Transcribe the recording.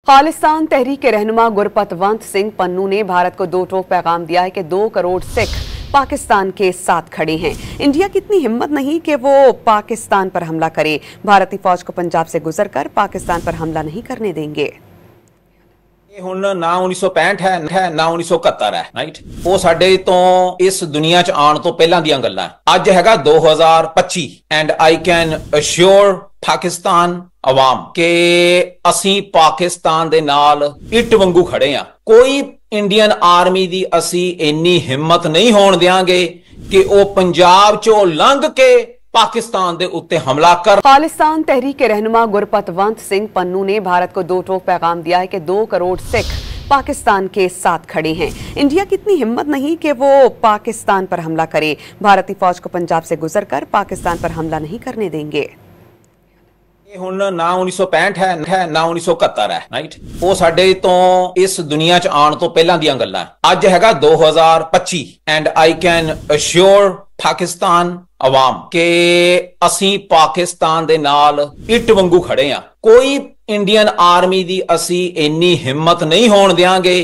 खालिस्तान तहरीक के रहनुमा गुरपतवंत सिंह पन्नू ने भारत को दो टोक पैगाम दिया है कि 2 करोड़ सिख पाकिस्तान के साथ खड़े हैं। इंडिया की इतनी हिम्मत नहीं कि वो पाकिस्तान पर हमला करे। भारतीय फौज को पंजाब से गुजरकर पाकिस्तान पर हमला नहीं करने देंगे। ਹੁਣ ਨਾ 1965 ਹੈ ਨਾ 1971 ਹੈ ਰਾਈਟ। ਉਹ ਸਾਡੇ ਤੋਂ ਇਸ ਦੁਨੀਆ 'ਚ ਆਉਣ ਤੋਂ ਪਹਿਲਾਂ ਦੀਆਂ ਗੱਲਾਂ। ਅੱਜ ਹੈਗਾ 2025 and I can assure Pakistan ਆਵਾਮ ਕਿ ਅਸੀਂ ਪਾਕਿਸਤਾਨ ਦੇ ਨਾਲ ਇੱਟ ਵਾਂਗੂ ਖੜੇ ਆ। ਕੋਈ ਇੰਡੀਅਨ ਆਰਮੀ ਦੀ ਅਸੀਂ ਇੰਨੀ ਹਿੰਮਤ ਨਹੀਂ ਹੋਣ ਦਿਆਂਗੇ ਕਿ ਉਹ ਪੰਜਾਬ 'ਚੋਂ ਲੰਘ ਕੇ पाकिस्तान दे उत्ते हमला कर। खालिस्तान तहरीक के रहनुमा गुरपतवंत सिंह पन्नू ने भारत को दो टोक पैगाम दिया है कि 2 करोड़ सिख पाकिस्तान के साथ खड़े हैं। इंडिया की इतनी हिम्मत नहीं कि वो पाकिस्तान पर हमला करे। भारतीय फौज को पंजाब से गुजरकर पाकिस्तान पर हमला नहीं करने देंगे। ਹੁਣ ਨਾ 1965 ਹੈ ਨਾ 1971 ਹੈ ਰਾਈਟ। ਉਹ ਸਾਡੇ ਤੋਂ ਇਸ ਦੁਨੀਆ 'ਚ ਆਉਣ ਤੋਂ ਪਹਿਲਾਂ ਦੀਆਂ ਗੱਲਾਂ। ਅੱਜ ਹੈਗਾ 2025 and I can assure Pakistan ਆਵਾਮ ਕਿ ਅਸੀਂ ਪਾਕਿਸਤਾਨ ਦੇ ਨਾਲ ਇੱਟ ਵਾਂਗੂ ਖੜੇ ਆ। ਕੋਈ ਇੰਡੀਅਨ ਆਰਮੀ ਦੀ ਅਸੀਂ ਇੰਨੀ ਹਿੰਮਤ ਨਹੀਂ ਹੋਣ ਦਿਆਂਗੇ